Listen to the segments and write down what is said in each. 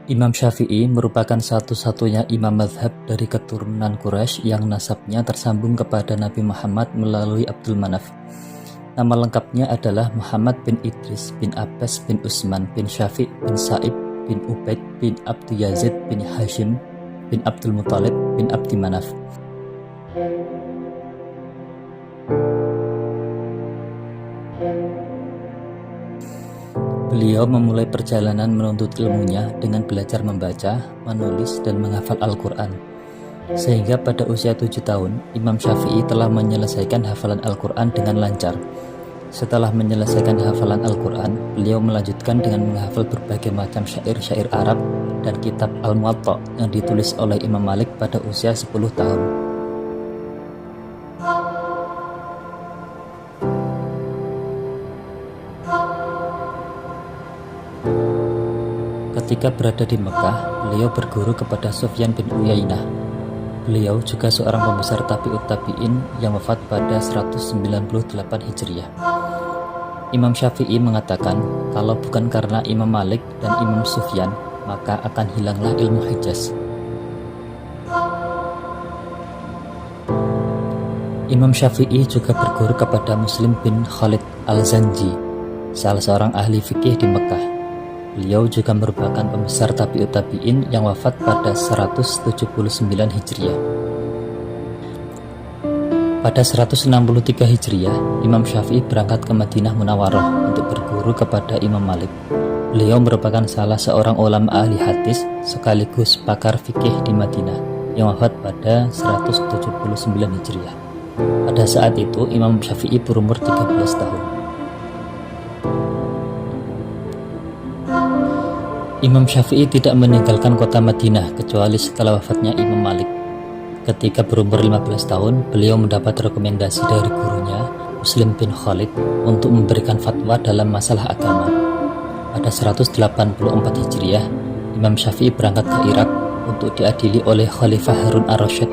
Imam Syafi'i merupakan satu-satunya imam mazhab dari keturunan Quraisy yang nasabnya tersambung kepada Nabi Muhammad melalui Abdul Manaf. Nama lengkapnya adalah Muhammad bin Idris bin Abbas bin Utsman bin Syafi' bin Sa'ib bin Ubaid bin Abdi Yazid bin Hashim bin Abdul Muthalib bin Abdi Manaf. Beliau memulai perjalanan menuntut ilmunya dengan belajar membaca, menulis, dan menghafal Al-Quran. Sehingga pada usia 7 tahun, Imam Syafi'i telah menyelesaikan hafalan Al-Quran dengan lancar. Setelah menyelesaikan hafalan Al-Quran, beliau melanjutkan dengan menghafal berbagai macam syair-syair Arab dan kitab Al-Muwatta yang ditulis oleh Imam Malik pada usia 10 tahun. Ketika berada di Mekah, beliau berguru kepada Sufyan bin Uyainah. Beliau juga seorang pembesar tabi'ut tabi'in yang wafat pada 198 Hijriah. Imam Syafi'i mengatakan, kalau bukan karena Imam Malik dan Imam Sufyan, maka akan hilanglah ilmu Hijaz. Imam Syafi'i juga berguru kepada Muslim bin Khalid Al-Zanji, salah seorang ahli fikih di Mekah. Beliau juga merupakan pembesar tabi'ut tabi'in yang wafat pada 179 Hijriah. Pada 163 Hijriah, Imam Syafi'i berangkat ke Madinah Munawwarah untuk berguru kepada Imam Malik. Beliau merupakan salah seorang ulama ahli hadis sekaligus pakar fikih di Madinah yang wafat pada 179 Hijriah. Pada saat itu, Imam Syafi'i berumur 13 tahun. Imam Syafi'i tidak meninggalkan kota Madinah kecuali setelah wafatnya Imam Malik. Ketika berumur 15 tahun, beliau mendapat rekomendasi dari gurunya, Muslim bin Khalid, untuk memberikan fatwa dalam masalah agama. Pada 184 Hijriah, Imam Syafi'i berangkat ke Irak untuk diadili oleh Khalifah Harun ar-Rasyid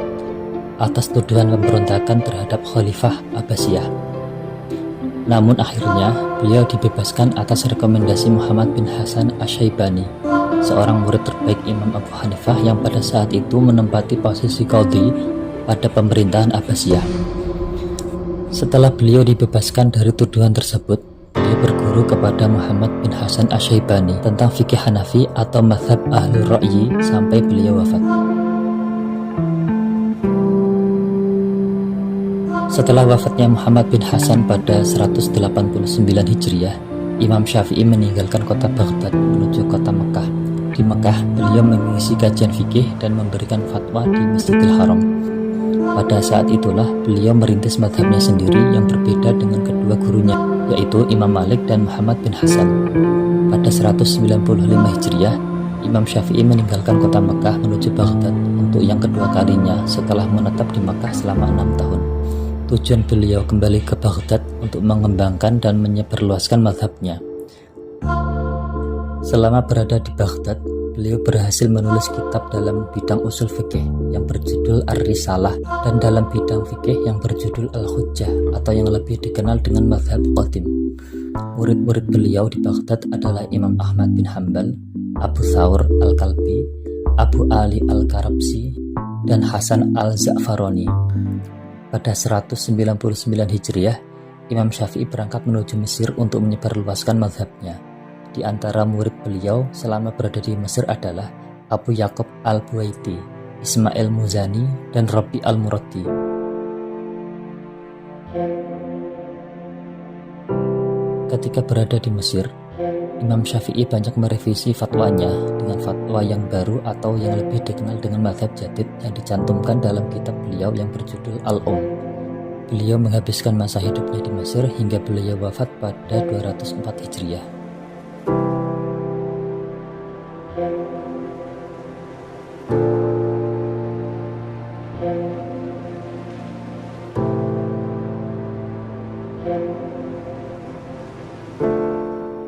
atas tuduhan pemberontakan terhadap Khalifah Abbasiyah. Namun akhirnya beliau dibebaskan atas rekomendasi Muhammad bin Hasan Asy-Syaibani, seorang murid terbaik Imam Abu Hanifah yang pada saat itu menempati posisi qadhi pada pemerintahan Abbasiyah. Setelah beliau dibebaskan dari tuduhan tersebut, beliau berguru kepada Muhammad bin Hasan Asy-Syaibani tentang fikih Hanafi atau mazhab Ahlul Ra'yi sampai beliau wafat. Setelah wafatnya Muhammad bin Hasan pada 189 Hijriah, Imam Syafi'i meninggalkan kota Baghdad menuju kota Mekah. Di Mekah, beliau mengisi kajian fikih dan memberikan fatwa di Masjidil Haram. Pada saat itulah beliau merintis madhabnya sendiri yang berbeda dengan kedua gurunya, yaitu Imam Malik dan Muhammad bin Hasan. Pada 195 Hijriah, Imam Syafi'i meninggalkan kota Mekah menuju Baghdad untuk yang kedua kalinya setelah menetap di Mekah selama 6 tahun. Tujuan beliau kembali ke Baghdad untuk mengembangkan dan menyebarluaskan mazhabnya. Selama berada di Baghdad, beliau berhasil menulis kitab dalam bidang usul fikih yang berjudul Ar-Risalah dan dalam bidang fikih yang berjudul Al-Hujjah atau yang lebih dikenal dengan mazhab Qadim. Murid-murid beliau di Baghdad adalah Imam Ahmad bin Hanbal, Abu Thawr Al-Kalbi, Abu Ali Al-Karabsi, dan Hasan Al-Za'farani. Pada 199 Hijriah, Imam Syafi'i berangkat menuju Mesir untuk menyebarluaskan mazhabnya. Di antara murid beliau selama berada di Mesir adalah Abu Yaqub Al-Buwaiti, Ismail Muzani, dan Rabi Al-Muradi. Ketika berada di Mesir, Imam Syafi'i banyak merevisi fatwanya dengan fatwa yang baru atau yang lebih dikenal dengan mazhab jadid yang dicantumkan dalam kitab beliau yang berjudul Beliau menghabiskan masa hidupnya di Mesir hingga beliau wafat pada 204 Hijriah.